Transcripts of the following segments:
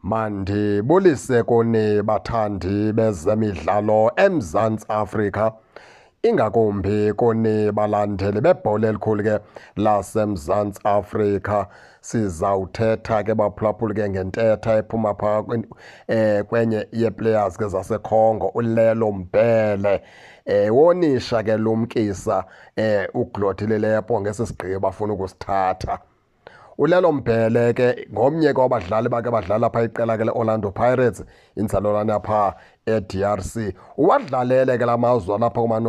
Mandibulise kuni bathandi bezemidlalo eMzantsi Afrika, ingakumbi kuni balandeli bebhola elikhulu ke laseMzantsi Afrika. Sizawuthetha ke baphulaphuli ke ngentetha ephuma phaa kwenye yeeplayers ke zaseCongo, uLelo Mbele. Wonisha ke lumkisa uGlotile Lepo ngesi sigqibo afuna ukusithatha. uLelo Mbele ke ngomnye kwabadlali bakhe badlala phaa iqela ke leOrlando Pirates, inzalelwane phaa eDRC. Uwadlalele ke lamazwe alapha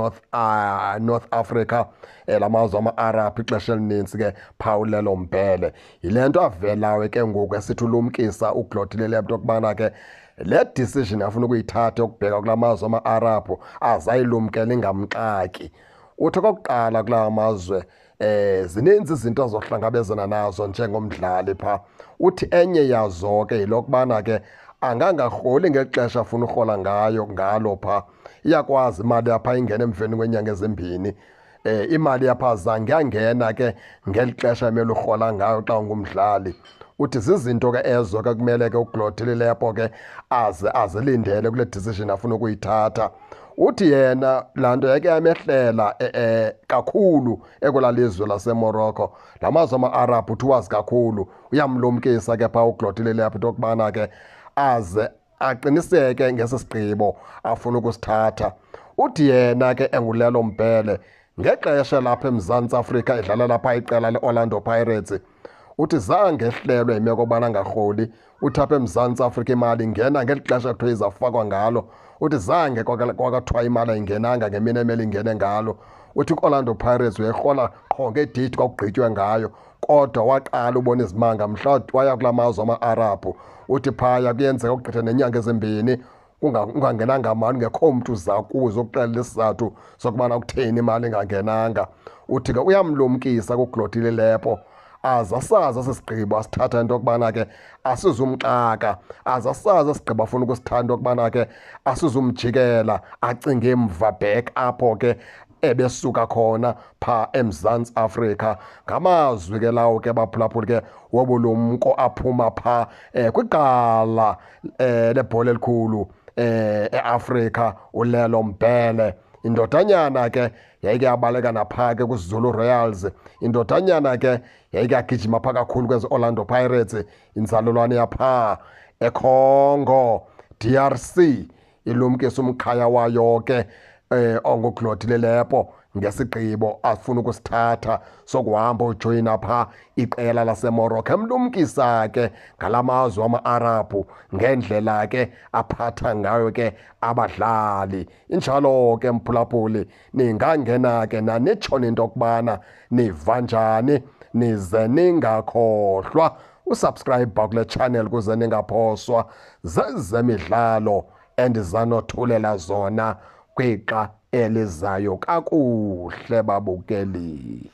North Africa, lamazwe ama-Arab ixesha elinintsi ke phaa uLelo Mbele. Yile nto avelayo ke ngoku esithi ulumkisa uGlotile Lepo okubana ke le decision afuna ukuyithatha yokubheka kula mazwe ama-Arab azayilumkela ingamxaki. Uthi okokuqala kula mazwe zininzi izinto azohlangabezana nazo njengomdlali phaa. Uthi enye yazo ke yilokubana ke angangarholi ngexesha afuna urhola ngalo phaa. Iyakwazi imali yapha ingena emveni kweenyanga ezimbini. Imali yapha zange yangena ke ngeli xesha emele urhola ngayo xa ungumdlali. Uthi zizinto ke ezo ke kumele ke uGlotile Lepo ke azilindele kule decision afuna ukuyithatha. Uthi yena laa nto yake yamehlela kakhulu ekwelaa lizwe laseMorocco. La mazwe ama-Arab uthi wazi kakhulu, uyamlumkisa ke phaa uGlotile Lepo into yokubana ke aze aqiniseke ngesi sigqibo afuna ukusithatha. Uthi yena ke enguLelo Mbele ngexesha lapha eMzantsi Afrika edlalela phaa iqela leOrlando Pirates, uthi zange ehlelwe yimeko yokubana angarholi. Uthi apha eMzantsi Afrika imali ingena ngeli xesha kuthiwa izawufakwa ngalo. Uthi zange kwakathiwa imali ayingenanga ngemini emele ingene ngalo. Uthi iOrlando Pirates uyayirhola qho ngedeyithi kwakugqitywe ngayo, kodwa waqala ubona izimanga mhla waya kula mazwe ama-Arab. Uthi phaya kuyenzeka ukugqitha neenyanga ezimbini kungangenanga mali, ngekho mntu uza kuzo ukuxelela isizathu sokubana kutheni imali ingangenanga. Uthi ke uyamlumkisa kuGlotile Lepo aze asazi esi sigqibo asithatha into yokubana ke asizumxaka, aze asazi esigqibo afuna ukusithatha into yokubana ke asizumjikela acinge emva back apho ke ebesuka khona phaa eMzantsi Afrika. Ngamazwi ke lawo ke baphulaphuli ke wobulumko aphuma phaa kwiqala lebhola elikhulu eAfrika, uLelo Mbele. Indodanyana ke yayike yabaleka naphaa ke kwiZulu Royals. Indodanyana ke yayike yagijima phaa kakhulu kweziOrlando Pirates, inzalelwane yaphaa eCongo DRC. Ilumkisa umkhaya wayo ke onguGlotile Lepo ngesigqibo afuna ukusithatha sokuhamba ujoyina phaa iqela laseMorocco. Emlumkisa ke ngala mazwe ama-Arab ngendlela ke aphatha ngayo ke abadlali. Injalo ke mphulaphuli, ningangena ke nanitshone into yokubana niva njani, nize ningakhohlwa usubscribe kule channel kuze ningaphoswa zezemidlalo endizanothulela zona kwixa elizayo kakuhle babukeli.